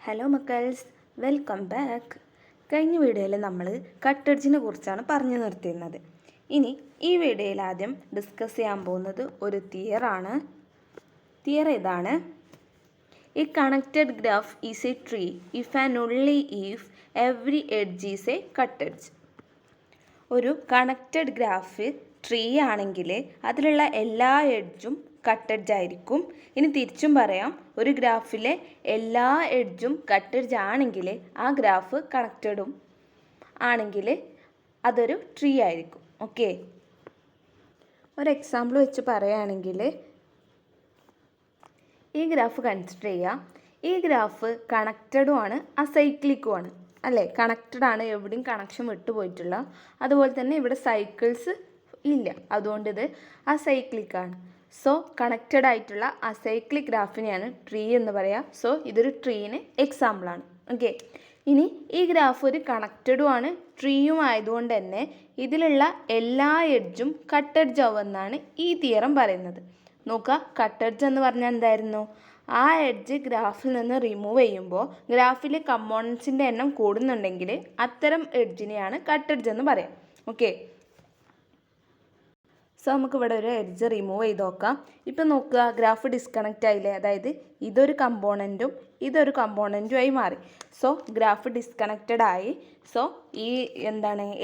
Hello മക്കൾസ്, welcome back. കഴിഞ്ഞ വീഡിയോയിൽ നമ്മൾ കട്ടെഡ്ജിനെ കുറിച്ചാണ് പറഞ്ഞു നിർത്തിയിരുന്നത്. ഇനി ഈ വീഡിയോയിൽ ആദ്യം ഡിസ്കസ് ചെയ്യാൻ പോകുന്നത് ഒരു തിയറാണ്. തിയർ ഇതാണ്: a connected graph is a tree if and only if every edge is a cut edge. ഒരു കണക്റ്റഡ് ഗ്രാഫ് ട്രീ ആണെങ്കിൽ അതിലുള്ള എല്ലാ എഡ്ജും കട്ടെഡ്ജ് ആയിരിക്കും. ഇനി തിരിച്ചും പറയാം, ഒരു ഗ്രാഫിലെ എല്ലാ എഡ്ജും കട്ടെഡ്ജ് ആണെങ്കിൽ ആ ഗ്രാഫ് കണക്റ്റഡും ആണെങ്കിൽ അതൊരു ട്രീ ആയിരിക്കും. ഓക്കെ, ഒരു എക്സാമ്പിൾ വെച്ച് പറയുകയാണെങ്കിൽ ഈ ഗ്രാഫ് കൺസിഡർ ചെയ്യാം. ഈ ഗ്രാഫ് കണക്റ്റഡും ആണ് അസൈക്ലിക്കും ആണ്, അല്ലേ? കണക്റ്റഡ് ആണ്, എവിടെയും കണക്ഷൻ വിട്ടുപോയിട്ടില്ല. അതുപോലെ തന്നെ ഇവിടെ സൈക്കിൾസ് ഇല്ല, അതുകൊണ്ട് ഇത് അസൈക്ലിക്കാണ്. സോ കണക്റ്റഡ് ആയിട്ടുള്ള അസൈക്ലിക് ഗ്രാഫിനെയാണ് ട്രീ എന്ന് പറയുക. സോ ഇതൊരു ട്രീന് എക്സാമ്പിളാണ്. ഓക്കെ, ഇനി ഈ ഗ്രാഫ് ഒരു കണക്റ്റഡും ആണ് ട്രീയും ആയതുകൊണ്ട് തന്നെ ഇതിലുള്ള എല്ലാ എഡ്ജും കട്ടെഡ്ജ് ആവുമെന്നാണ് ഈ തിയറം പറയുന്നത്. നോക്കുക, കട്ടെഡ്ജ് എന്ന് പറഞ്ഞാൽ എന്തായിരുന്നു? ആ എഡ്ജ് ഗ്രാഫിൽ നിന്ന് റിമൂവ് ചെയ്യുമ്പോൾ ഗ്രാഫിലെ കമ്പോണൻസിൻ്റെ എണ്ണം കൂടുന്നുണ്ടെങ്കിൽ അത്തരം എഡ്ജിനെയാണ് കട്ടെഡ്ജ് എന്ന് പറയാം. ഓക്കെ, സോ നമുക്കിവിടെ ഒരു എഡ്ജ് റിമൂവ് ചെയ്ത് നോക്കാം. ഇപ്പം നോക്കുക, ഗ്രാഫ് ഡിസ്കണക്റ്റ് ആയില്ലേ? അതായത് ഇതൊരു കമ്പോണൻറ്റും ഇതൊരു കമ്പോണൻറ്റും ആയി മാറി. സോ ഗ്രാഫ് ഡിസ്കണക്റ്റഡ് ആയി. സോ ഈ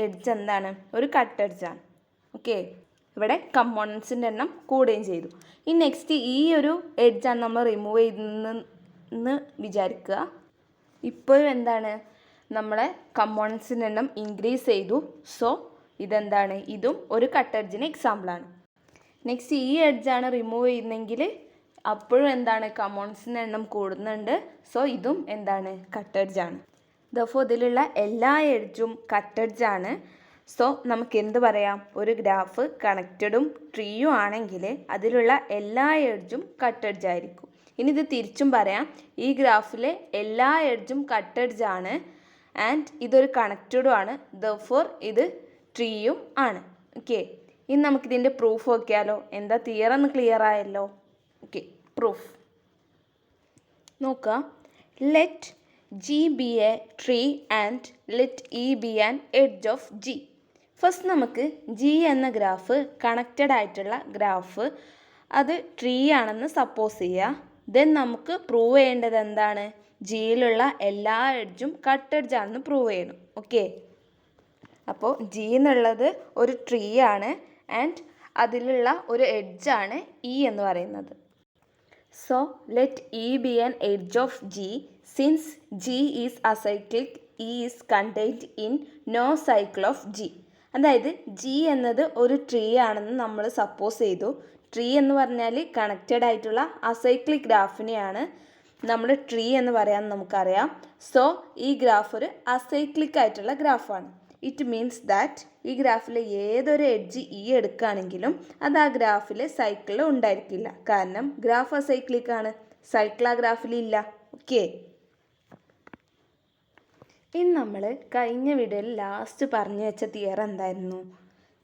എഡ്ജ് എന്താണ്? ഒരു കട്ട് എഡ്ജാണ്. ഓക്കെ, ഇവിടെ കമ്പോണൻസിൻ്റെ എണ്ണം കൂടുകയും ചെയ്തു. ഇനി നെക്സ്റ്റ് ഈ ഒരു എഡ്ജാണ് നമ്മൾ റിമൂവ് ചെയ്തെന്ന് വിചാരിക്കുക. ഇപ്പോഴും നമ്മളെ കമ്പോണൻസിൻ്റെ എണ്ണം ഇൻക്രീസ് ചെയ്തു. സോ ഇതെന്താണ്? ഇതും ഒരു കട്ടെഡ്ജിന് എക്സാമ്പിളാണ്. നെക്സ്റ്റ് ഈ എഡ്ജാണ് റിമൂവ് ചെയ്യുന്നതെങ്കിൽ അപ്പോഴും കമ്പോണൻസിൻ്റെ എണ്ണം കൂടുന്നുണ്ട്. സോ ഇതും കട്ടെഡ്ജാണ്. ദഫോ ഇതിലുള്ള എല്ലാ എഡ്ജും കട്ടെഡ്ജാണ്. സോ നമുക്ക് എന്ത് പറയാം? ഒരു ഗ്രാഫ് കണക്റ്റഡും ട്രീയും ആണെങ്കിൽ അതിലുള്ള എല്ലാ എഡ്ജും കട്ടെഡ്ജ് ആയിരിക്കും. ഇനി ഇത് തിരിച്ചും പറയാം, ഈ ഗ്രാഫിലെ എല്ലാ എഡ്ജും കട്ടെഡ്ജാണ് ആൻഡ് ഇതൊരു കണക്റ്റഡും ആണ്. ദഫോർ ഇത് ട്രീയും ആണ്. ഓക്കെ, ഇനി നമുക്കിതിൻ്റെ പ്രൂഫ് നോക്കിയാലോ? എന്താ തിയറം എന്ന് ക്ലിയർ ആയല്ലോ? ഓക്കെ, പ്രൂഫ് നോക്കുക. Let G B A tree and let E be an edge of G. First നമുക്ക് ജി എന്ന ഗ്രാഫ് കണക്റ്റഡ് ആയിട്ടുള്ള ഗ്രാഫ് അത് ട്രീ ആണെന്ന് സപ്പോസ് ചെയ്യുക. ദെൻ നമുക്ക് പ്രൂവ് ചെയ്യേണ്ടത് എന്താണ്? ജിയിലുള്ള എല്ലാ എഡ്ജും കട്ടെഡ്ജ് ആണെന്ന് പ്രൂവ് ചെയ്യണം. ഓക്കെ, അപ്പോൾ ജി എന്നുള്ളത് ഒരു ട്രീ ആണ് ആൻഡ് അതിലുള്ള ഒരു എഡ്ജാണ് ഇ എന്ന് പറയുന്നത്. So let E be an edge of G since G is acyclic, E is contained in no cycle of G. അതായത് ജി എന്നത് ഒരു ട്രീ ആണെന്ന് നമ്മൾ സപ്പോസ് ചെയ്തു. ട്രീ എന്ന് പറഞ്ഞാൽ കണക്റ്റഡ് ആയിട്ടുള്ള അസൈക്ലിക് ഗ്രാഫിനെയാണ് നമ്മൾ ട്രീ എന്ന് പറയാൻ നമുക്കറിയാം. സോ ഈ ഗ്രാഫ് ഒരു അസൈക്ലിക് ആയിട്ടുള്ള ഗ്രാഫാണ്. ഇറ്റ് മീൻസ് ദാറ്റ് ഈ ഗ്രാഫിലെ ഏതൊരു എഡ്ജ് ഇ എടുക്കുകയാണെങ്കിലും അത് ആ ഗ്രാഫിലെ സൈക്കിളിൽ ഉണ്ടായിരിക്കില്ല. കാരണം ഗ്രാഫ് അസൈക്ലിക് ആണ്, സൈക്കിൾ ആ ഗ്രാഫിലില്ല. ഓക്കെ, ഇനി നമ്മൾ കഴിഞ്ഞ വീഡിയോയിൽ ലാസ്റ്റ് പറഞ്ഞു വെച്ച തിയർ എന്തായിരുന്നു?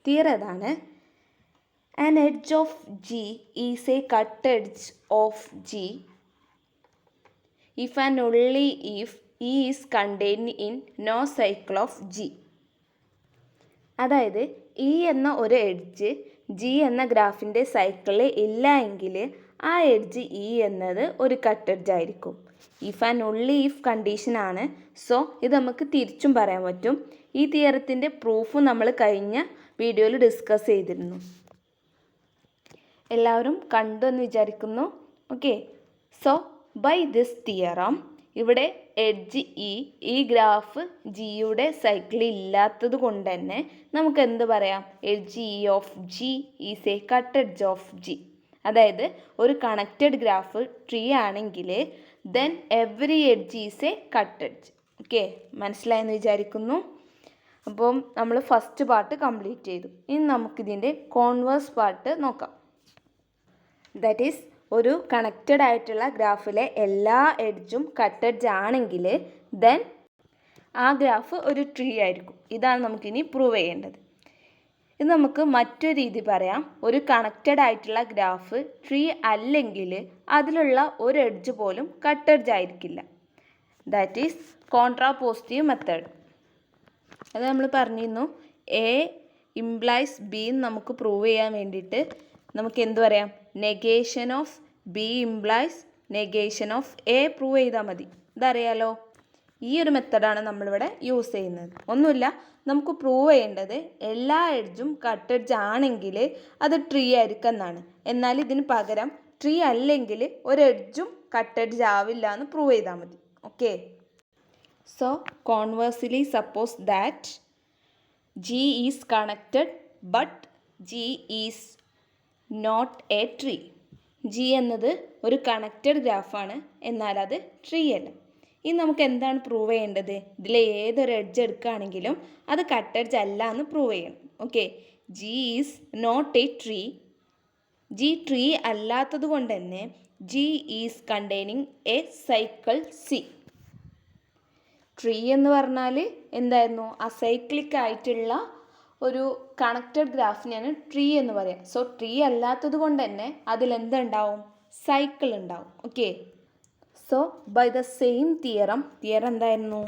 തിയർ ഏതാണ്? An edge of G is a cut edge of G if and only if E is contained in no cycle of G. അതായത് ഇ എന്ന ഒരു എഡ്ജ് ജി എന്ന ഗ്രാഫിൻ്റെ സൈക്കിളിൽ ഇല്ല എങ്കിൽ ആ എഡ്ജ് ഇ എന്നത് ഒരു കട്ടെഡ്ജ് ആയിരിക്കും. ഇഫ് ആൻഡ് ഓൺലി ഇഫ് കണ്ടീഷനാണ്. സോ ഇത് നമുക്ക് തിരിച്ചും പറയാൻ പറ്റും. ഈ തിയറത്തിൻ്റെ പ്രൂഫ് നമ്മൾ കഴിഞ്ഞ വീഡിയോയിൽ ഡിസ്കസ് ചെയ്തിരുന്നു. എല്ലാവരും കണ്ടു എന്ന് വിചാരിക്കുന്നു. Okay, so by this theorem ഇവിടെ എഡ്ജ് ഈ ഗ്രാഫ് ജിയുടെ സൈക്കിളിൽ ഇല്ലാത്തത് കൊണ്ട് തന്നെ നമുക്ക് എന്ത് പറയാം? Edge e of G is a cut edge of G. അതായത് ഒരു കണക്റ്റഡ് ഗ്രാഫ് ട്രീ ആണെങ്കിൽ then every edge is a cut edge. Okay, മനസ്സിലായെന്ന് വിചാരിക്കുന്നു. അപ്പം നമ്മൾ ഫസ്റ്റ് പാർട്ട് കംപ്ലീറ്റ് ചെയ്തു. ഇനി നമുക്കിതിൻ്റെ കോൺവേഴ്സ് പാർട്ട് നോക്കാം. ദാറ്റ് ഈസ്, ഒരു കണക്റ്റഡ് ആയിട്ടുള്ള ഗ്രാഫിലെ എല്ലാ എഡ്ജും കട്ടെഡ്ജ് ആണെങ്കിൽ ദെൻ ആ ഗ്രാഫ് ഒരു ട്രീ ആയിരിക്കും. ഇതാണ് നമുക്കിനി പ്രൂവ് ചെയ്യേണ്ടത്. ഇത് നമുക്ക് മറ്റൊരു രീതി പറയാം. ഒരു കണക്റ്റഡ് ആയിട്ടുള്ള ഗ്രാഫ് ട്രീ അല്ലെങ്കിൽ അതിലുള്ള ഒരു എഡ്ജ് പോലും കട്ട് എഡ്ജ് ആയിരിക്കില്ല. That is contrapositive method. അത് നമ്മൾ പറഞ്ഞിരുന്നു, എ ഇംപ്ലൈസ് ബി എന്ന് നമുക്ക് പ്രൂവ് ചെയ്യാൻ വേണ്ടിയിട്ട് നമുക്ക് എന്ത് പറയാം, negation of B implies negation of A prove ചെയ്താൽ മതി. ഇതറിയാലോ. ഈ ഒരു മെത്തഡാണ് നമ്മളിവിടെ യൂസ് ചെയ്യുന്നത്. ഒന്നുമില്ല, നമുക്ക് പ്രൂവ് ചെയ്യേണ്ടത് എല്ലാ എഡ്ജും കട്ട് എഡ്ജ് ആണെങ്കിൽ അത് ട്രീ ആയിരിക്കും എന്നാണ്. എന്നാൽ ഇതിന് പകരം ട്രീ അല്ലെങ്കിൽ ഒരു എഡ്ജും കട്ട് എഡ്ജ് ആവില്ല എന്ന് പ്രൂവ് ചെയ്താൽ മതി. Okay. So conversely suppose that G is connected but G is not a tree. G എന്നത് ഒരു കണക്റ്റഡ് ഗ്രാഫാണ്, എന്നാൽ അത് ട്രീ അല്ല. ഇനി നമുക്ക് എന്താണ് പ്രൂവ് ചെയ്യേണ്ടത്? ഇതിലെ ഏതൊരു എഡ്ജ് എടുക്കുകയാണെങ്കിലും അത് കട്ട് എഡ്ജ് അല്ല എന്ന് പ്രൂവ് ചെയ്യണം. Okay. G is not a tree. G tree അല്ലാത്തത് കൊണ്ട് തന്നെ G is containing a cycle C. Tree എന്ന് പറഞ്ഞാൽ എന്തായിരുന്നു? അസൈക്ലിക് ആയിട്ടുള്ള ഒരു കണക്റ്റഡ് ഗ്രാഫിനെയാണ് ട്രീ എന്ന് പറയാം. സോ ട്രീ അല്ലാത്തത് കൊണ്ട് തന്നെ അതിലെന്തുണ്ടാവും? സൈക്കിൾ ഉണ്ടാവും. Okay. So by the same theorem എന്തായിരുന്നു?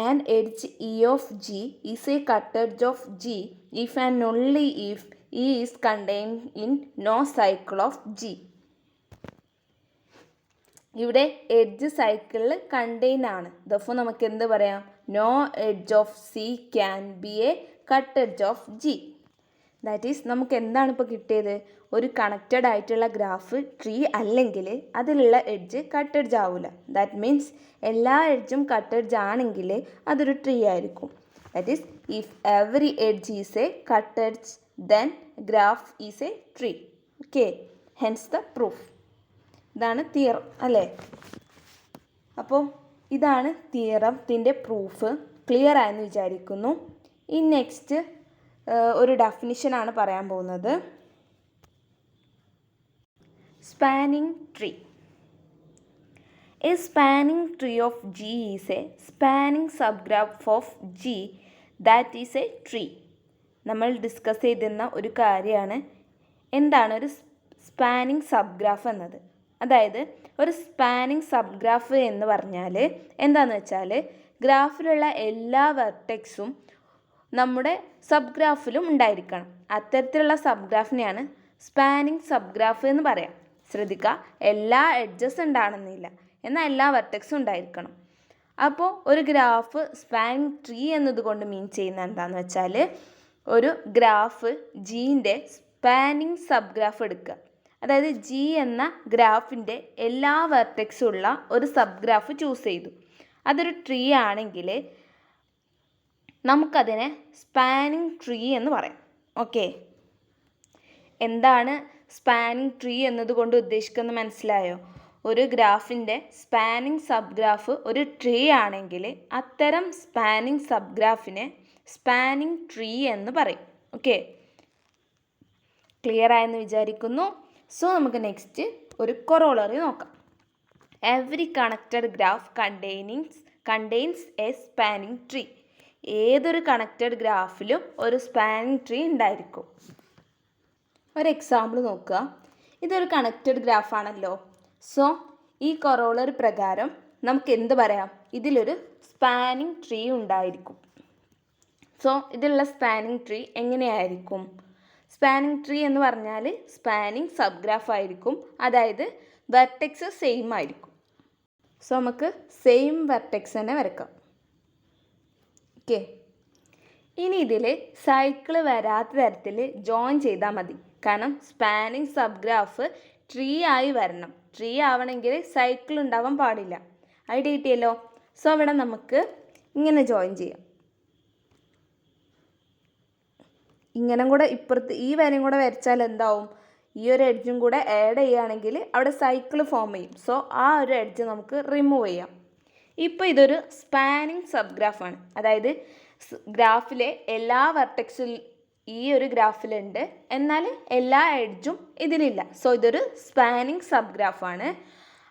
An edge e of G is a cut edge of G if and only if E is contained in no cycle of G. ഇവിടെ edge സൈക്കിളിൽ contain ആണ്. Therefore നമുക്ക് എന്ത് പറയാം? No edge of C can be a cut edge of G. That is നമുക്ക് എന്താണ് ഇപ്പോൾ കിട്ടിയത്? ഒരു കണക്റ്റഡ് ആയിട്ടുള്ള ഗ്രാഫ് ട്രീ അല്ലെങ്കിൽ അതിലുള്ള എഡ്ജ് കട്ട് എഡ്ജ് ആവില്ല. ദാറ്റ് മീൻസ് എല്ലാ എഡ്ജും കട്ട് എഡ്ജ് ആണെങ്കിൽ അതൊരു ട്രീ ആയിരിക്കും. That is if every edge is a cut edge then graph is a tree. Okay. Hence the proof. ഇതാണ് തിയറം അല്ലേ? അപ്പോൾ ഇതാണ് തിയറത്തിൻ്റെ പ്രൂഫ്. ക്ലിയർ ആയെന്ന് വിചാരിക്കുന്നു. ഈ നെക്സ്റ്റ് ഒരു ഡെഫിനിഷനാണ് പറയാൻ പോകുന്നത്. Spanning tree. A spanning tree of G is A spanning subgraph of G that is a tree. നമ്മൾ ഡിസ്കസ് ചെയ്തിരുന്ന ഒരു കാര്യമാണ് എന്താണ് ഒരു സ്പാനിങ് സബ്ഗ്രാഫ് എന്നത്. അതായത് ഒരു സ്പാനിങ് സബ്ഗ്രാഫ് എന്ന് പറഞ്ഞാൽ എന്താണെന്ന് വെച്ചാൽ ഗ്രാഫിലുള്ള എല്ലാ വെർട്ടെക്സും നമ്മുടെ സബ് ഗ്രാഫിലും ഉണ്ടായിരിക്കണം. അത്തരത്തിലുള്ള സബ് ഗ്രാഫിനെയാണ് സ്പാനിങ് സബ് ഗ്രാഫ് എന്ന് പറയാം. ശ്രദ്ധിക്കുക, എല്ലാ എഡ്ജസ് ഉണ്ടാകണമെന്നില്ല, എന്നാൽ എല്ലാ വെർട്ടെക്സും ഉണ്ടായിരിക്കണം. അപ്പോൾ ഒരു ഗ്രാഫ് സ്പാനിങ് ട്രീ എന്നതുകൊണ്ട് മീൻ ചെയ്യുന്നത് എന്താണെന്ന് വെച്ചാൽ ഒരു ഗ്രാഫ് ജീൻ്റെ സ്പാനിങ് സബ് ഗ്രാഫ് എടുക്കുക. അതായത് ജി എന്ന ഗ്രാഫിൻ്റെ എല്ലാ വെർട്ടെക്സും ഉള്ള ഒരു സബ് ഗ്രാഫ് ചൂസ് ചെയ്തു. അതൊരു ട്രീ ആണെങ്കിൽ നമുക്കതിനെ സ്പാനിങ് ട്രീ എന്ന് പറയാം. ഓക്കെ. എന്താണ് സ്പാനിങ് ട്രീ എന്നതുകൊണ്ട് ഉദ്ദേശിക്കുന്നത് മനസ്സിലായോ? ഒരു ഗ്രാഫിൻ്റെ സ്പാനിങ് സബ് ഗ്രാഫ് ഒരു ട്രീ ആണെങ്കിൽ അത്തരം സ്പാനിങ് സബ് ഗ്രാഫിനെ സ്പാനിങ് ട്രീ എന്ന് പറയും. ഓക്കെ. ക്ലിയർ ആയെന്ന് വിചാരിക്കുന്നു. സോ നമുക്ക് നെക്സ്റ്റ് ഒരു കൊറോളറി നോക്കാം. Every connected graph contains a spanning tree. ഏതൊരു കണക്റ്റഡ് ഗ്രാഫിലും ഒരു സ്പാനിങ് ട്രീ ഉണ്ടായിരിക്കും. ഒരു എക്സാമ്പിൾ നോക്കുക. ഇതൊരു കണക്റ്റഡ് ഗ്രാഫാണല്ലോ. സോ ഈ കൊറോളറി പ്രകാരം നമുക്ക് എന്ത് പറയാം? ഇതിലൊരു സ്പാനിങ് ട്രീ ഉണ്ടായിരിക്കും. സോ ഇതിലുള്ള സ്പാനിങ് ട്രീ എങ്ങനെയായിരിക്കും? സ്പാനിങ് ട്രീ എന്ന് പറഞ്ഞാൽ സ്പാനിങ് സബ് ഗ്രാഫ് ആയിരിക്കും. അതായത് വെർട്ടെക്സ് സെയിം ആയിരിക്കും. സോ നമുക്ക് സെയിം വെർട്ടെക്സ് തന്നെ വരക്കാം. ഓക്കെ. ഇനി ഇതിൽ സൈക്കിൾ വരാത്ത തരത്തിൽ ജോയിൻ ചെയ്താൽ മതി. കാരണം സ്പാനിങ് സബ് ഗ്രാഫ് ട്രീ ആയി വരണം. ട്രീ ആവണമെങ്കിൽ സൈക്കിൾ ഉണ്ടാവാൻ പാടില്ല. ഐഡിയ കിട്ടിയല്ലോ. സോ ഇവിടെ നമുക്ക് ഇങ്ങനെ ജോയിൻ ചെയ്യാം. ഇങ്ങനെ കൂടെ ഇപ്പുറത്ത് ഈ വരയും കൂടെ വരച്ചാൽ എന്താവും? ഈ ഒരു എഡ്ജും കൂടെ ആഡ് ചെയ്യുകയാണെങ്കിൽ അവിടെ സൈക്കിൾ ഫോം ചെയ്യും. സോ ആ ഒരു എഡ്ജ് നമുക്ക് റിമൂവ് ചെയ്യാം. ഇപ്പോൾ ഇതൊരു സ്പാനിങ് സബ് ഗ്രാഫാണ്. അതായത് ഗ്രാഫിലെ എല്ലാ വെർട്ടെക്സും ഈ ഒരു ഗ്രാഫിലുണ്ട്, എന്നാൽ എല്ലാ എഡ്ജും ഇതിലില്ല. സോ ഇതൊരു സ്പാനിങ് സബ് ഗ്രാഫാണ്.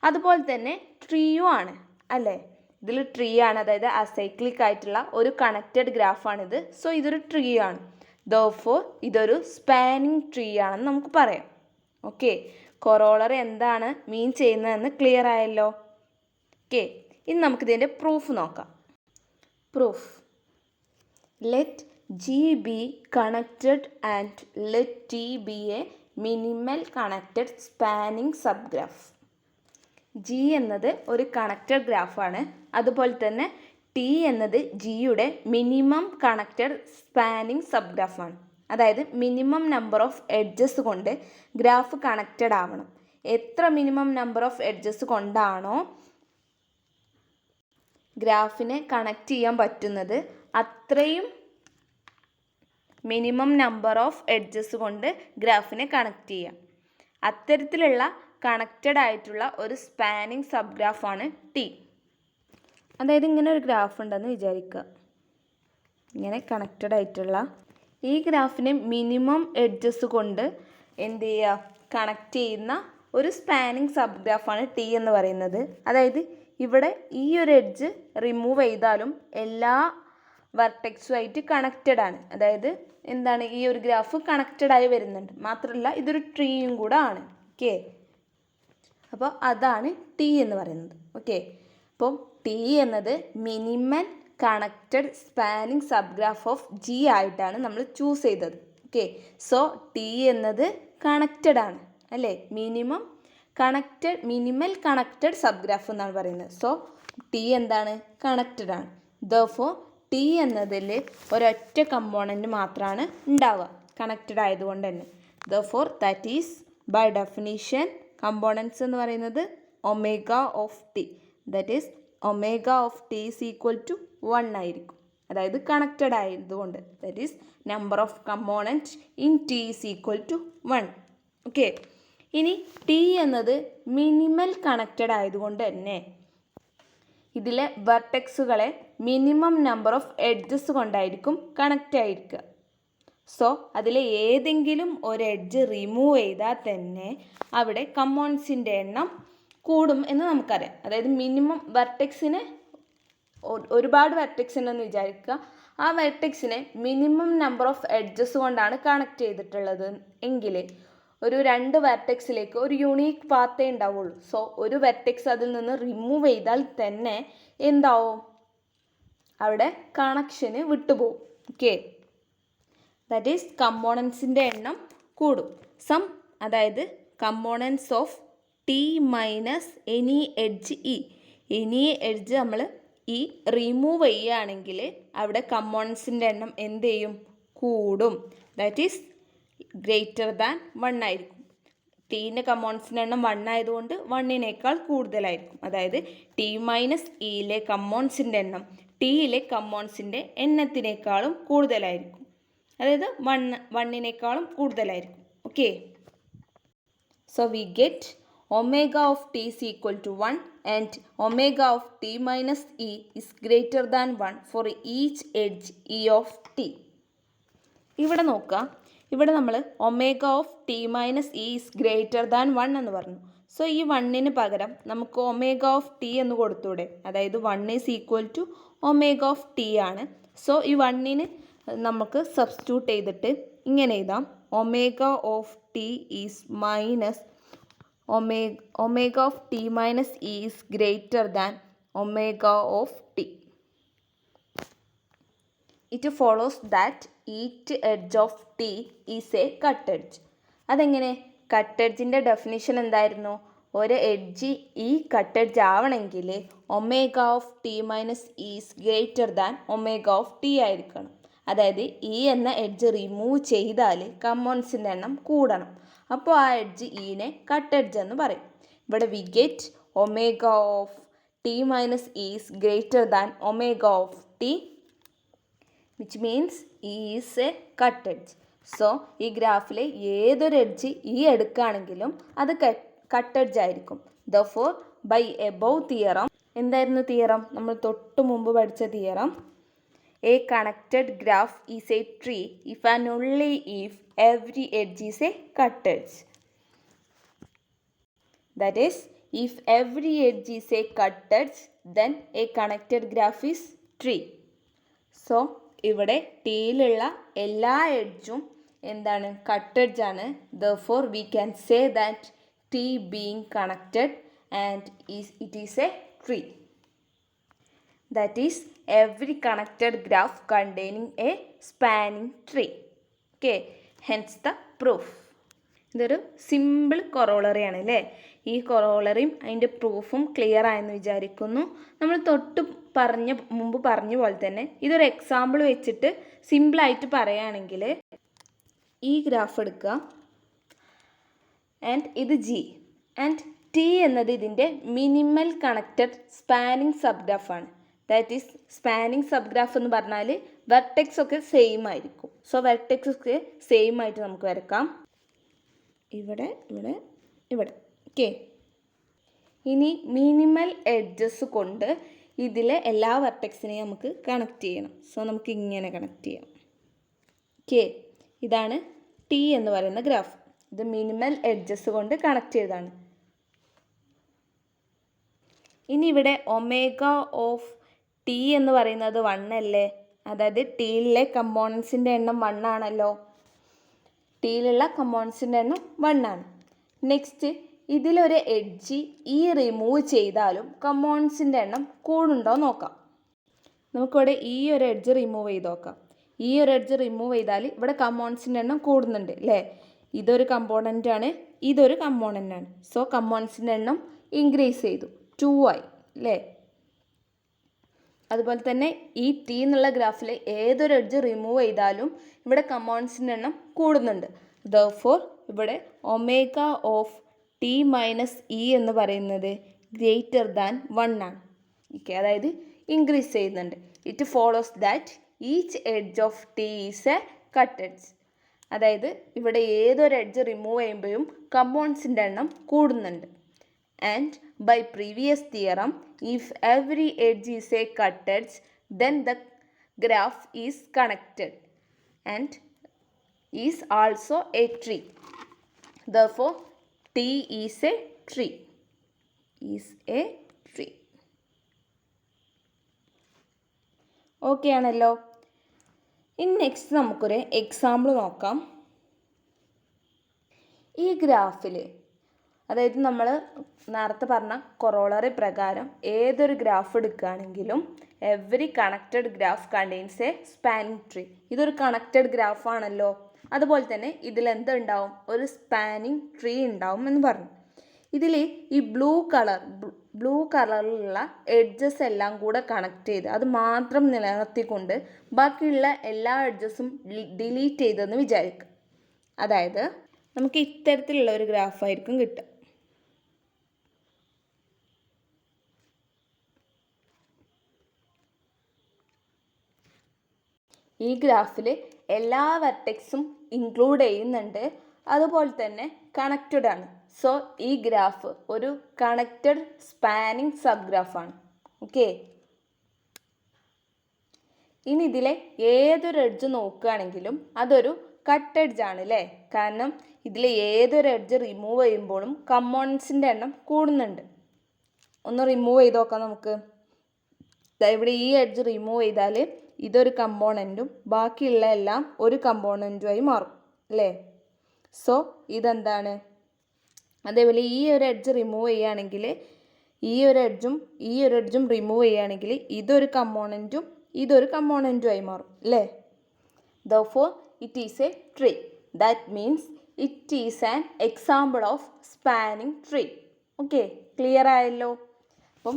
അതുപോലെ തന്നെ ട്രീയും ആണ് അല്ലേ? ഇതിൽ ട്രീ ആണ്, അതായത് അസൈക്ലിക് ആയിട്ടുള്ള ഒരു കണക്റ്റഡ് ഗ്രാഫാണിത്. സോ ഇതൊരു ട്രീ ആണ്. ദോർഫോർ ഇതൊരു സ്പാനിങ് ട്രീ ആണെന്ന് നമുക്ക് പറയാം. ഓക്കെ. കൊറോളറി എന്താണ് മീൻ ചെയ്യുന്നതെന്ന് ക്ലിയർ ആയല്ലോ. ഓക്കെ. ഇനി നമുക്കിതിൻ്റെ പ്രൂഫ് നോക്കാം. Proof: let G be connected and let T be a minimal connected spanning subgraph. G എന്നത് ഒരു കണക്റ്റഡ് ഗ്രാഫാണ്. അതുപോലെ തന്നെ T എന്നത് ജിയുടെ മിനിമം കണക്റ്റഡ് സ്പാനിങ് സബ്ഗ്രാഫാണ്. അതായത് മിനിമം നമ്പർ ഓഫ് എഡ്ജസ് കൊണ്ട് ഗ്രാഫ് കണക്റ്റഡ് ആവണം. എത്ര മിനിമം നമ്പർ ഓഫ് എഡ്ജസ് കൊണ്ടാണോ ഗ്രാഫിനെ കണക്ട് ചെയ്യാൻ പറ്റുന്നത് അത്രയും മിനിമം നമ്പർ ഓഫ് എഡ്ജസ് കൊണ്ട് ഗ്രാഫിനെ കണക്ട് ചെയ്യാം. അത്തരത്തിലുള്ള കണക്റ്റഡ് ആയിട്ടുള്ള ഒരു സ്പാനിങ് സബ് ഗ്രാഫാണ് ടി. അതായത് ഇങ്ങനെ ഒരു ഗ്രാഫ് ഉണ്ടെന്ന് വിചാരിക്കുക. ഇങ്ങനെ കണക്റ്റഡ് ആയിട്ടുള്ള ഈ ഗ്രാഫിനെ മിനിമം എഡ്ജസ് കൊണ്ട് എന്ത് ചെയ്യുക, കണക്ട് ചെയ്യുന്ന ഒരു സ്പാനിങ് സബ് ഗ്രാഫാണ് ടി എന്ന് പറയുന്നത്. അതായത് ഇവിടെ ഈ ഒരു എഡ്ജ് റിമൂവ് ചെയ്താലും എല്ലാ വെർട്ടെക്സുമായിട്ട് കണക്റ്റഡ് ആണ്. അതായത് എന്താണ്, ഈ ഒരു ഗ്രാഫ് കണക്റ്റഡ് ആയി വരുന്നുണ്ട്. മാത്രമല്ല ഇതൊരു ട്രീയും കൂടെ ആണ്. ഓക്കെ, അപ്പോൾ അതാണ് ടി എന്ന് പറയുന്നത്. ഓക്കെ, അപ്പോൾ ടി എന്നത് minimum connected spanning subgraph of G ആയിട്ടാണ് നമ്മൾ ചൂസ് ചെയ്തത്. ഓക്കെ, സോ ടി എന്നത് കണക്റ്റഡ് ആണ് അല്ലേ, മിനിമൽ കണക്റ്റഡ് സബ് ഗ്രാഫ് എന്നാണ് പറയുന്നത്. സോ ടി എന്താണ്, കണക്റ്റഡ് ആണ്. ദെർഫോർ ടി എന്നതിൽ ഒരൊറ്റ കമ്പോണൻറ്റ് മാത്രമാണ് ഉണ്ടാവുക, കണക്റ്റഡ് ആയതുകൊണ്ട് തന്നെ. Therefore that is by definition components എന്ന് പറയുന്നത് omega of T. That is omega of T is equal to 1 ആയിരിക്കും. അതായത് കണക്റ്റഡ് ആയതുകൊണ്ട് that is number of component in T is equal to 1. Okay, ഇനി ടി എന്നത് minimal connected ആയതുകൊണ്ട് തന്നെ ഇതിലെ വെർട്ടെക്സുകളെ മിനിമം നമ്പർ ഓഫ് എഡ്ജസ് കൊണ്ടായിരിക്കും കണക്റ്റ് ആയിരിക്കുക. സോ അതിലെ ഏതെങ്കിലും ഒരു എഡ്ജ് റിമൂവ് ചെയ്താൽ തന്നെ അവിടെ കമ്പോണൻസിൻ്റെ എണ്ണം കൂടും എന്ന് നമുക്കറിയാം. അതായത് മിനിമം വെർട്ടെക്സിനെ ഒരുപാട് വെർട്ടെക്സ് ഉണ്ടെന്ന് വിചാരിക്കുക. ആ വെർട്ടെക്സിനെ മിനിമം നമ്പർ ഓഫ് എഡ്ജസ് കൊണ്ടാണ് കണക്ട് ചെയ്തിട്ടുള്ളത് എങ്കിൽ ഒരു 2 വെർട്ടെക്സിലേക്ക് ഒരു യൂണീക്ക് പാത്തേ ഉണ്ടാവുള്ളൂ. സോ ഒരു വെർട്ടെക്സ് അതിൽ നിന്ന് റിമൂവ് ചെയ്താൽ തന്നെ എന്താവും, അവിടെ കണക്ഷന് വിട്ടുപോകും. ഓക്കെ, ദാറ്റ് ഈസ് കമ്പോണൻസിൻ്റെ എണ്ണം കൂടും. അതായത് components of T minus any edge E. Any edge നമ്മൾ ഈ റിമൂവ് ചെയ്യുകയാണെങ്കിൽ അവിടെ കമ്പോണൻസിൻ്റെ എണ്ണം എന്ത് ചെയ്യും, കൂടും. ദാറ്റ് ഈസ് ഗ്രേറ്റർ ദാൻ 1 ആയിരിക്കും. ടീൻ്റെ കമ്പോണൻസിൻ്റെ എണ്ണം 1 ആയതുകൊണ്ട് 1നേക്കാൾ കൂടുതലായിരിക്കും. അതായത് ടി മൈനസ് ഇയിലെ കമ്പോണൻസിൻ്റെ എണ്ണം ടിയിലെ കമ്പോണൻസിൻ്റെ എണ്ണത്തിനേക്കാളും കൂടുതലായിരിക്കും. അതായത് 1നേക്കാളും കൂടുതലായിരിക്കും. Okay, so we get omega of t is equal to 1 and omega of t minus e is greater than 1 for each edge e of t. ഇവിടെ നോക്കുക, ഇവിടെ നമ്മൾ omega of T minus E is greater than 1 എന്ന് പറഞ്ഞു. So ഈ 1ന് പകരം നമുക്ക് omega of T എന്ന് കൊടുത്തൂടെ. അതായത് 1 is equal to omega of T ആണ്. സോ ഈ 1ന് നമുക്ക് സബ്സ്റ്റിറ്റ്യൂട്ട് ചെയ്തിട്ട് ഇങ്ങനെ എഴുതാം, omega of T is minus omega of t minus e is greater than omega of t. It follows that each edge of t is a cut edge. അതെങ്ങനെ, cut എഡ്ജിൻ്റെ definition എന്തായിരുന്നു, ഒരു edge ഈ cut edge ആവണമെങ്കിൽ omega of T minus is greater than omega of T ആയിരിക്കണം. അതായത് ഈ എന്ന edge remove ചെയ്താൽ കമ്പോണൻസിൻ്റെ എണ്ണം കൂടണം. അപ്പോൾ ആ എഡ്ജ് ഈനെ കട്ട് എഡ്ജ് എന്ന് പറയും. ഇവിടെ we get omega of T minus is greater than omega of T, which means is a cut edge. So ഈ ഗ്രാഫിലെ ഏതൊരു എഡ്ജ് ഈ എടുക്കുകയാണെങ്കിലും അത് കട്ട് എഡ്ജ് ആയിരിക്കും. ദെർഫോർ ബൈ എബോവ് തിയറം, എന്തായിരുന്നു തിയറം, നമ്മൾ തൊട്ട് മുമ്പ് പഠിച്ച theorem, a connected graph is a tree if and only if every edge is a cut edge. That is, if every edge is a cut edge, then a connected graph is tree. So ഇവിടെ ടിയിലുള്ള എല്ലാ എഡ്ജും എന്താണ്, cut edge ആണ്. Therefore we can say that T being connected and it is a tree. that is every connected graph containing a spanning tree. Okay, hence the proof. ഇതൊരു simple corollary ആണ് അല്ലേ. ഈ കൊറോളറിയും അതിൻ്റെ പ്രൂഫും ക്ലിയർ ആയെന്ന് വിചാരിക്കുന്നു. നമ്മൾ മുമ്പ് പറഞ്ഞ പോലെ തന്നെ ഇതൊരു എക്സാമ്പിൾ വെച്ചിട്ട് സിമ്പിളായിട്ട് പറയുകയാണെങ്കിൽ ഈ ഗ്രാഫ് എടുക്കുക ആൻഡ് ഇത് ജി ആൻഡ് ടി എന്നത് ഇതിൻ്റെ മിനിമൽ കണക്റ്റഡ് സ്പാനിങ് സബ്ഗ്രാഫാണ്. ദാറ്റ് ഈസ് സ്പാനിങ് സബ്ഗ്രാഫ് എന്ന് പറഞ്ഞാൽ വെർട്ടെക്സ് ഒക്കെ സെയിം ആയിരിക്കും. സോ വെർട്ടെക്സ് ഒക്കെ സെയിം ആയിട്ട് നമുക്ക് വരക്കാം. ഇവിടെ ഇവിടെ ഇവിടെ ഓക്കെ. ഇനി മിനിമൽ എഡ്ജസ് കൊണ്ട് ഇതിലെ എല്ലാ വെർട്ടെക്സിനെയും നമുക്ക് കണക്ട് ചെയ്യണം. സോ നമുക്ക് ഇങ്ങനെ കണക്ട് ചെയ്യാം. ഓക്കെ, ഇതാണ് ടി എന്ന് പറയുന്ന ഗ്രാഫ്. ഇത് മിനിമൽ എഡ്ജസ് കൊണ്ട് കണക്ട് ചെയ്തതാണ്. ഇനി ഇവിടെ ഒമേഗ ഓഫ് ടി എന്ന് പറയുന്നത് 1 അല്ലേ? അതായത് ടിയിലെ കമ്പോണൻസിൻ്റെ എണ്ണം 1 ആണല്ലോ. ടിയിലുള്ള കമ്പോണൻസിൻ്റെ എണ്ണം 1 ആണ്. നെക്സ്റ്റ് ഇതിലൊരു എഡ്ജ് ഈ റിമൂവ് ചെയ്താലും കമ്പോണൻസിൻ്റെ എണ്ണം കൂടുണ്ടോ നോക്കാം. നമുക്കിവിടെ ഈ ഒരു എഡ്ജ് റിമൂവ് ചെയ്ത് നോക്കാം. ഈ ഒരു എഡ്ജ് റിമൂവ് ചെയ്താൽ ഇവിടെ കമ്പോണൻസിൻ്റെ എണ്ണം കൂടുന്നുണ്ട് അല്ലേ. ഇതൊരു കമ്പോണൻ്റ് ആണ്, ഇതൊരു കമ്പോണൻ്റ് ആണ്. സോ കമ്പോണൻസിൻ്റെ എണ്ണം ഇൻക്രീസ് ചെയ്തു, 2 ആയി അല്ലേ. അതുപോലെ തന്നെ ഈ ടി എന്നുള്ള ഗ്രാഫിൽ ഏതൊരു എഡ്ജ് റിമൂവ് ചെയ്താലും ഇവിടെ കമ്പോണൻസിൻ്റെ എണ്ണം കൂടുന്നുണ്ട്. ദെർഫോർ ഇവിടെ omega of T minus E എന്ന് പറയുന്നത് ഗ്രേറ്റർ ദാൻ 1 ആണ്. ഓക്കെ, അതായത് ഇൻക്രീസ് ചെയ്യുന്നുണ്ട്. It follows that each edge of T is a cut edge. അതായത് ഇവിടെ ഏതൊരു എഡ്ജ് റിമൂവ് ചെയ്യുമ്പോഴും കമ്പോണൻസിൻ്റെ എണ്ണം കൂടുന്നുണ്ട്. And by previous theorem, if every edge is a cut edge, then the graph is connected and is also a tree. Therefore, T is a tree. Okay ആണല്ലോ. ഇനി next നമുക്കൊരു example നോക്കാം. ഈ ഗ്രാഫിൽ അതായത് നമ്മൾ നേരത്തെ പറഞ്ഞ കൊറോളറി പ്രകാരം ഏതൊരു ഗ്രാഫ് എടുക്കുകയാണെങ്കിലും every connected graph contains a spanning tree. ഇതൊരു കണക്റ്റഡ് ഗ്രാഫാണല്ലോ. അതുപോലെ തന്നെ ഇതിലെന്തുണ്ടാവും, ഒരു സ്പാനിങ് ട്രീ ഉണ്ടാവും എന്ന് പറഞ്ഞു. ഇതിൽ ഈ ബ്ലൂ കളറിലുള്ള എഡ്ജസ് എല്ലാം കൂടെ കണക്ട് ചെയ്ത് അത് മാത്രം നിലനിർത്തിക്കൊണ്ട് ബാക്കിയുള്ള എല്ലാ എഡ്ജസും ഡിലീറ്റ് ചെയ്തെന്ന് വിചാരിക്കുക. അതായത് നമുക്ക് ഇത്തരത്തിലുള്ള ഒരു ഗ്രാഫായിരിക്കും കിട്ടുക. ഈ ഗ്രാഫിൽ എല്ലാ വെർട്ടെക്സും ഇൻക്ലൂഡ് ചെയ്യുന്നുണ്ട്, അതുപോലെ തന്നെ കണക്റ്റഡ് ആണ്. സോ ഈ ഗ്രാഫ് ഒരു കണക്റ്റഡ് സ്പാനിങ് സബ് ഗ്രാഫാണ്. ഓക്കെ, ഇനി ഇതിലെ ഏതൊരു എഡ്ജ് നോക്കുകയാണെങ്കിലും അതൊരു കട്ട് എഡ്ജ് ആണ് അല്ലേ. കാരണം ഇതിൽ ഏതൊരു എഡ്ജ് റിമൂവ് ചെയ്യുമ്പോഴും കമ്പോണൻസിൻ്റെ എണ്ണം കൂടുന്നുണ്ട്. ഒന്ന് റിമൂവ് ചെയ്ത് നോക്കാം നമുക്ക്. ഇവിടെ ഈ എഡ്ജ് റിമൂവ് ചെയ്താൽ ഇതൊരു കമ്പോണൻറ്റും ബാക്കിയുള്ള എല്ലാം ഒരു കമ്പോണൻറ്റുമായി മാറും അല്ലേ. സോ ഇതെന്താണ്, അതേപോലെ ഈ ഒരു എഡ്ജ് റിമൂവ് ചെയ്യുകയാണെങ്കിൽ ഈ ഒരു എഡ്ജും റിമൂവ് ചെയ്യുകയാണെങ്കിൽ ഇതൊരു കമ്പോണൻറ്റും ഇതൊരു കമ്പോണൻറ്റുമായി മാറും അല്ലേ. Therefore, it is a tree. That means it is an example of spanning tree. Okay, clear ആയല്ലോ. അപ്പം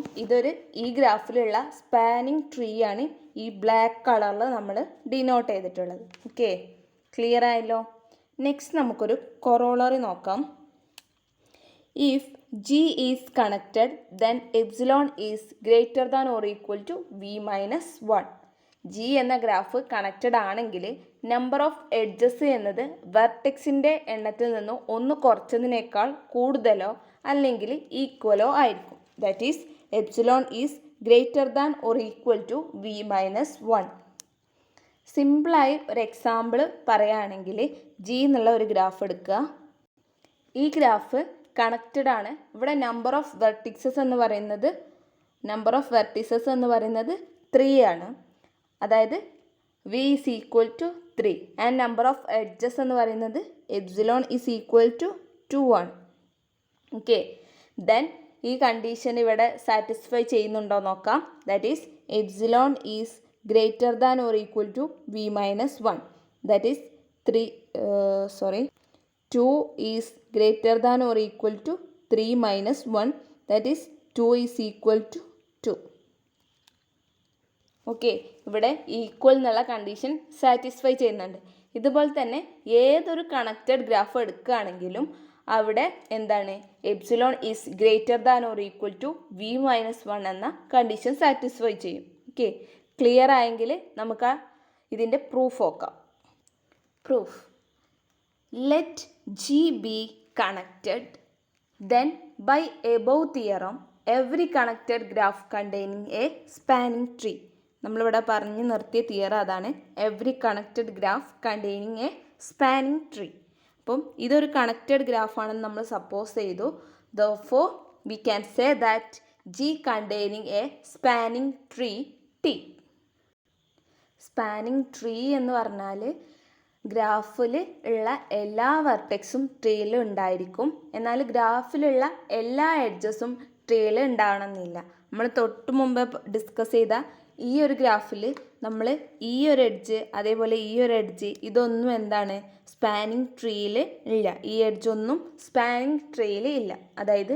ഈ ഗ്രാഫിലുള്ള സ്പാനിങ് ട്രീ ആണ് ഈ ബ്ലാക്ക് കളറിൽ നമ്മൾ ഡിനോട്ട് ചെയ്തിട്ടുള്ളത്. ഓക്കെ, ക്ലിയർ ആയല്ലോ. നെക്സ്റ്റ് നമുക്കൊരു കൊറോളറി നോക്കാം. If G is connected then epsilon is greater than or equal to v-1. G എന്ന ഗ്രാഫ് കണക്റ്റഡ് ആണെങ്കിൽ നമ്പർ ഓഫ് എഡ്ജസ് എന്നത് വെർട്ടെക്സിൻ്റെ എണ്ണത്തിൽ നിന്ന് ഒന്ന് കുറച്ചതിനേക്കാൾ കൂടുതലോ അല്ലെങ്കിൽ ഈക്വലോ ആയിരിക്കും. That is epsilon is greater than or equal to v-1. സിമ്പിളായി ഒരു എക്സാമ്പിൾ പറയുകയാണെങ്കിൽ ജി എന്നുള്ള ഒരു ഗ്രാഫ് എടുക്കുക. ഈ ഗ്രാഫ് കണക്റ്റഡ് ആണ്. ഇവിടെ നമ്പർ ഓഫ് വെർട്ടിസസ് എന്ന് പറയുന്നത് 3 ആണ്. അതായത് v is equal to 3 and number of edges എന്ന് പറയുന്നത് എപ്സിലോൺ ഈസ് ഈക്വൽ ടു 2 ആണ്. ഓക്കെ, ദെൻ ഈ കണ്ടീഷൻ ഇവിടെ സാറ്റിസ്ഫൈ ചെയ്യുന്നുണ്ടോ നോക്കാം. That is epsilon is greater than or equal to v minus 1. That is 2 is greater than or equal to 3 minus 1. That is 2 is equal to 2. Okay, ഇവിടെ equal എന്നുള്ള condition satisfy ചെയ്യുന്നുണ്ട്. ഇതുപോലെ തന്നെ ഏതൊരു connected graph എടുക്കുകയാണെങ്കിലും അവിടെ എന്താണ് epsilon is greater than or equal to V minus 1 എന്ന കണ്ടീഷൻ സാറ്റിസ്ഫൈ ചെയ്യും. ഓക്കെ, ക്ലിയർ ആയെങ്കിൽ നമുക്ക് ഇതിൻ്റെ പ്രൂഫ് നോക്കാം. Proof: let G be connected, then by above theorem every connected graph containing a spanning tree. നമ്മളിവിടെ പറഞ്ഞു നിർത്തിയ തിയറം അതാണ്, every connected graph containing A spanning tree. അപ്പം ഇതൊരു കണക്റ്റഡ് ഗ്രാഫാണെന്ന് നമ്മൾ സപ്പോസ് ചെയ്തു. therefore we can say that G containing a spanning tree T. Spanning tree എന്ന് പറഞ്ഞാൽ ഗ്രാഫിൽ ഉള്ള എല്ലാ വെർട്ടെക്സും ട്രീയിൽ ഉണ്ടായിരിക്കും, എന്നാൽ ഗ്രാഫിലുള്ള എല്ലാ എഡ്ജസും ട്രീയിൽ ഉണ്ടാവണമെന്നില്ല. നമ്മൾ തൊട്ട് മുമ്പ് ഡിസ്കസ് ചെയ്ത ഈ ഒരു ഗ്രാഫിൽ നമ്മൾ ഈ ഒരു എഡ്ജ് അതേപോലെ ഈ ഒരു എഡ്ജ് ഇതൊന്നും എന്താണ് സ്പാനിങ് ട്രീയിൽ ഇല്ല. ഈ എഡ്ജൊന്നും സ്പാനിങ് ട്രീയിൽ ഇല്ല. അതായത്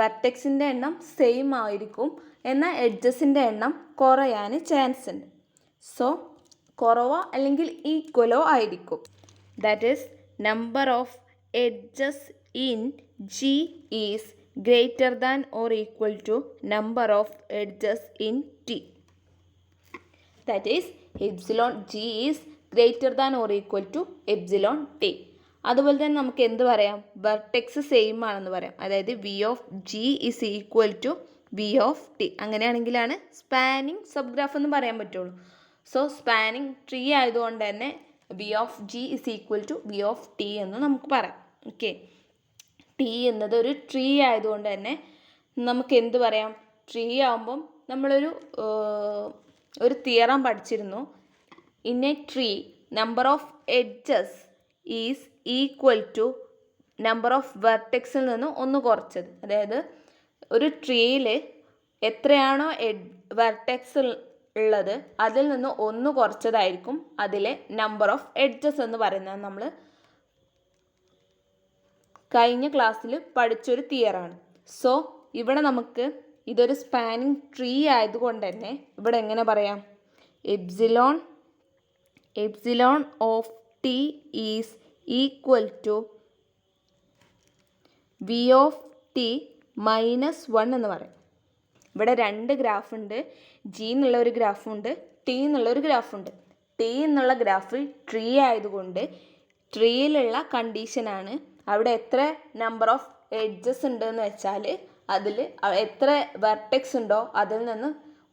വെർട്ടെക്സിൻ്റെ എണ്ണം സെയിം ആയിരിക്കും, എന്നാൽ എഡ്ജസിൻ്റെ എണ്ണം കുറയാൻ ചാൻസ് ഉണ്ട്. സോ കുറവോ അല്ലെങ്കിൽ ഈക്വലോ ആയിരിക്കും. That is number of edges in G is greater than or equal to number of edges in T. That is epsilon G is greater than or equal to epsilon T. അതുപോലെ തന്നെ നമുക്ക് എന്ത് പറയാം, vertex same ആണെന്ന് പറയാം. അതായത് V of G is equal to V of T. അങ്ങനെയാണെങ്കിലാണ് spanning subgraph എന്ന് പറയാൻ പറ്റുള്ളൂ. സോ സ്പാനിങ് ട്രീ ആയതുകൊണ്ട് തന്നെ V of G is equal to V of T എന്ന് നമുക്ക് പറയാം. ഓക്കെ, ടി എന്നത് ഒരു ട്രീ ആയതുകൊണ്ട് തന്നെ നമുക്ക് എന്ത് പറയാം, ട്രീ ആകുമ്പം നമ്മളൊരു തിയറം പഠിച്ചിരുന്നു. In a tree number of edges is equal to number of വെർട്ടെക്സിൽ നിന്ന് ഒന്ന് കുറച്ചത്. അതായത് ഒരു ട്രീയിൽ എത്രയാണോ വെർട്ടെക്സ് ഉള്ളത് അതിൽ നിന്ന് ഒന്ന് കുറച്ചതായിരിക്കും അതിലെ നമ്പർ ഓഫ് എഡ്ജസ് എന്ന് പറയുന്നത്. നമ്മൾ കഴിഞ്ഞ ക്ലാസ്സിൽ പഠിച്ചൊരു തിയറാണ്. സോ ഇവിടെ നമുക്ക് ഇതൊരു സ്പാനിങ് ട്രീ ആയതുകൊണ്ട് തന്നെ ഇവിടെ എങ്ങനെ പറയാം, epsilon of T is equal to V of T minus 1 എന്ന് പറയും. ഇവിടെ രണ്ട് ഗ്രാഫുണ്ട്, ജി എന്നുള്ള ഒരു ഗ്രാഫുണ്ട്, ടി എന്നുള്ള ഒരു ഗ്രാഫുണ്ട്. ടി എന്നുള്ള ഗ്രാഫ് ട്രീ ആയതുകൊണ്ട് ട്രീയിലുള്ള കണ്ടീഷനാണ് അവിടെ എത്ര നമ്പർ ഓഫ് എഡ്ജസ് ഉണ്ടെന്ന് വെച്ചാൽ അതിൽ എത്ര വെർട്ടെക്സ് ഉണ്ടോ അതിൽ നിന്ന്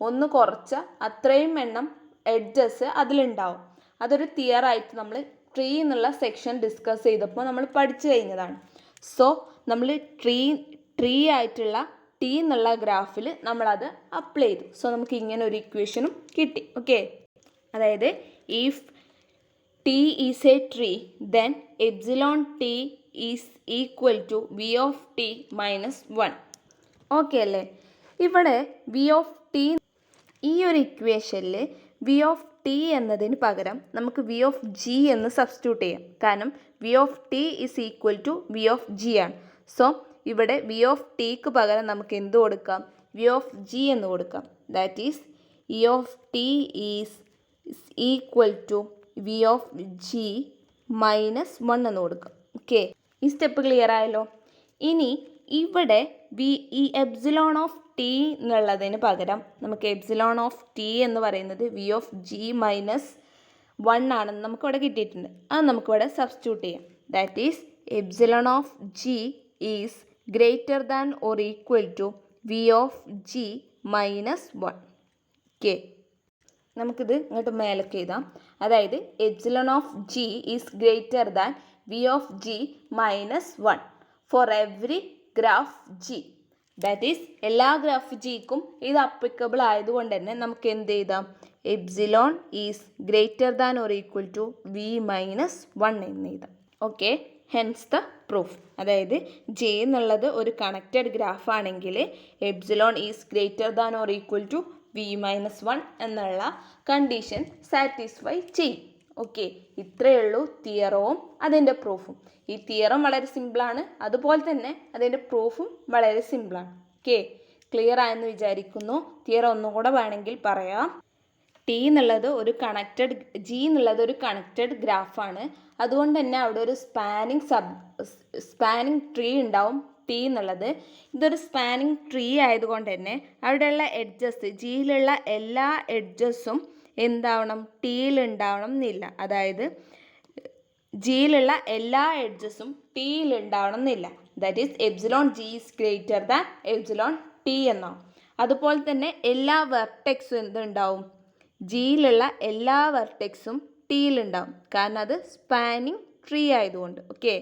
ഒന്ന് കുറച്ച അത്രയും എണ്ണം എഡ്ജസ് അതിലുണ്ടാവും. അതൊരു തിയറായിട്ട് നമ്മൾ ട്രീ എന്നുള്ള സെക്ഷൻ ഡിസ്കസ് ചെയ്തപ്പോൾ നമ്മൾ പഠിച്ചു കഴിഞ്ഞതാണ്. സോ നമ്മൾ ട്രീ ആയിട്ടുള്ള ടി എന്നുള്ള ഗ്രാഫിൽ നമ്മളത് അപ്ലൈ ചെയ്തു. സോ നമുക്ക് ഇങ്ങനെ ഒരു ഇക്വേഷനും കിട്ടി. ഓക്കെ, അതായത് if T is a tree then epsilon T is equal to V of T minus 1. Okay അല്ലേ? ഇവിടെ വി ഓഫ് ടി ഈ ഒരു ഇക്വേഷനിൽ വി ഓഫ് ടി എന്നതിന് പകരം നമുക്ക് വി ഓഫ് ജി എന്ന് സബ്സ്റ്റിറ്റ്യൂട്ട് ചെയ്യാം. കാരണം V of T is equal to V of G ആണ്. സോ ഇവിടെ വി ഓഫ് ടിക്ക് പകരം നമുക്ക് എന്ത് കൊടുക്കാം, വി ഓഫ് ജി എന്ന് കൊടുക്കാം. That is E of T is equal to V of G minus 1 എന്ന് കൊടുക്കാം. ഓക്കെ, ഈ സ്റ്റെപ്പ് ക്ലിയർ ആയല്ലോ. ഇനി ഇവിടെ ഈ എപ്സിലോൺ ഓഫ് ടി എന്നുള്ളതിന് പകരം നമുക്ക് എപ്സിലോൺ ഓഫ് ടി എന്ന് പറയുന്നത് വി ഓഫ് ജി മൈനസ് 1 ആണെന്ന് നമുക്കിവിടെ കിട്ടിയിട്ടുണ്ട്. അത് നമുക്കിവിടെ സബ്സ്റ്റിറ്റ്യൂട്ട് ചെയ്യാം. That is epsilon of G is greater than or equal to V of G minus 1. Okay, നമുക്കിത് ഇങ്ങോട്ട് മേലേക്ക് എഴുതാം. അതായത് epsilon of G is greater than V of G minus 1 for every graph G. That is എല്ലാ graph ജിക്കും ഇത് applicable ആയതുകൊണ്ട് തന്നെ നമുക്ക് എന്ത് എഴുതാം, epsilon is greater than or equal to V minus 1 എന്ന് എഴുതാം. Okay, hence the proof. അതായത് ജെ എന്നുള്ളത് ഒരു കണക്റ്റഡ് ഗ്രാഫ് ആണെങ്കിൽ epsilon is greater than or equal to v-1 എന്നുള്ള കണ്ടീഷൻ സാറ്റിസ്ഫൈ ചെയ്യും. ഓക്കെ, ഇത്രയേ ഉള്ളൂ തിയറവും അതിൻ്റെ പ്രൂഫും. ഈ തിയറം വളരെ സിമ്പിളാണ്, അതുപോലെ തന്നെ അതിൻ്റെ പ്രൂഫും വളരെ സിമ്പിളാണ്. ഓക്കെ, ക്ലിയർ ആയെന്ന് വിചാരിക്കുന്നു. തിയറം ഒന്നും കൂടെ വേണമെങ്കിൽ പറയാം. ടി എന്നുള്ളത് ഒരു കണക്റ്റഡ്, ജി എന്നുള്ളത് ഒരു കണക്റ്റഡ് ഗ്രാഫാണ്. അതുകൊണ്ട് തന്നെ അവിടെ ഒരു സ്പാനിങ് ട്രീ ഉണ്ടാവും ടി എന്നുള്ളത്. ഇതൊരു സ്പാനിങ് ട്രീ ആയതുകൊണ്ട് തന്നെ അവിടെയുള്ള എഡ്ജസ്, ജിയിലുള്ള എല്ലാ എഡ്ജസും എന്താവണം, ടിയിൽ ഉണ്ടാവണം എന്നില്ല. അതായത് ജിയിലുള്ള എല്ലാ എഡ്ജസും ടിയിൽ ഉണ്ടാവണം എന്നില്ല. That is epsilon G is greater than epsilon T എന്നാവും. അതുപോലെ തന്നെ എല്ലാ വെർട്ടെക്സും എന്തുണ്ടാവും, ജിയിലുള്ള എല്ലാ വെർട്ടെക്സും ടിയിലുണ്ടാവും, കാരണം അത് സ്പാനിങ് ട്രീ ആയതുകൊണ്ട്. ഓക്കെ,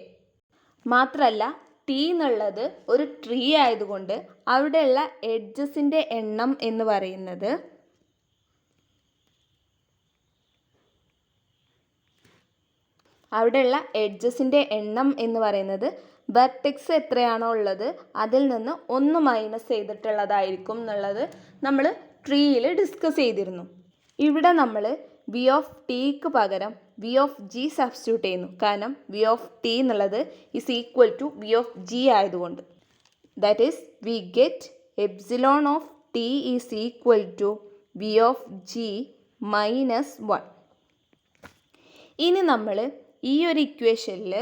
മാത്രമല്ല ടി എന്നുള്ളത് ഒരു ട്രീ ആയതുകൊണ്ട് അവിടെയുള്ള എഡ്ജസിൻ്റെ എണ്ണം എന്ന് പറയുന്നത് വെർട്ടെക്സ് എത്രയാണോ ഉള്ളത് അതിൽ നിന്ന് 1 മൈനസ് ചെയ്തിട്ടുള്ളതായിരിക്കും എന്നുള്ളത് നമ്മൾ ട്രീയിൽ ഡിസ്കസ് ചെയ്തിരുന്നു. ഇവിടെ നമ്മൾ വി ഓഫ് ടിക്ക് പകരം വി ഓഫ് ജി സബ്സ്റ്റിറ്റ്യൂട്ട് ചെയ്യുന്നു, കാരണം വി ഓഫ് ടി എന്നുള്ളത് is equal to V of G ആയതുകൊണ്ട്. That is we get epsilon of T is equal to V of G minus 1. ഇനി നമ്മൾ ഈ ഒരു ഇക്വേഷനിൽ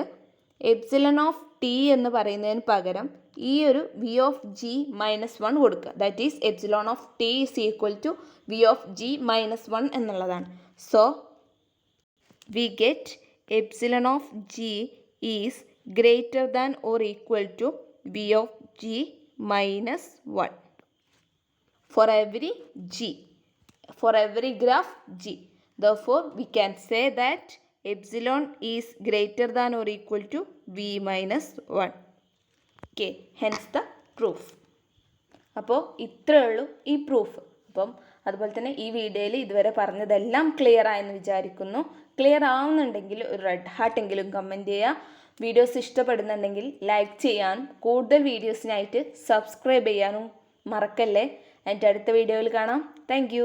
എപ്സിലോൺ ഓഫ് ടി എന്ന് പറയുന്നതിന് പകരം ഈ ഒരു വി ഓഫ് ജി മൈനസ് 1 കൊടുക്കുക. That is epsilon of T is equal to V of G minus 1 എന്നുള്ളതാണ്. So we get epsilon of G is greater than or equal to V of G minus 1 for every graph G. Therefore, we can say that epsilon is greater than or equal to v minus 1. Okay, hence the proof. അപ്പോൾ ഇത്രയേ ഉള്ളൂ ഈ proof. അപ്പം അതുപോലെ തന്നെ ഈ വീഡിയോയിൽ ഇതുവരെ പറഞ്ഞതെല്ലാം ക്ലിയർ ആയെന്ന് വിചാരിക്കുന്നു. ക്ലിയർ ആവുന്നുണ്ടെങ്കിൽ ഒരു റെഡ് ഹാർട്ട് എങ്കിലും കമൻറ്റ് ചെയ്യുക. വീഡിയോസ് ഇഷ്ടപ്പെടുന്നുണ്ടെങ്കിൽ ലൈക്ക് ചെയ്യാനും കൂടുതൽ വീഡിയോസിനായിട്ട് സബ്സ്ക്രൈബ് ചെയ്യാനും മറക്കല്ലേ. എൻ്റെ അടുത്ത വീഡിയോയിൽ കാണാം. താങ്ക്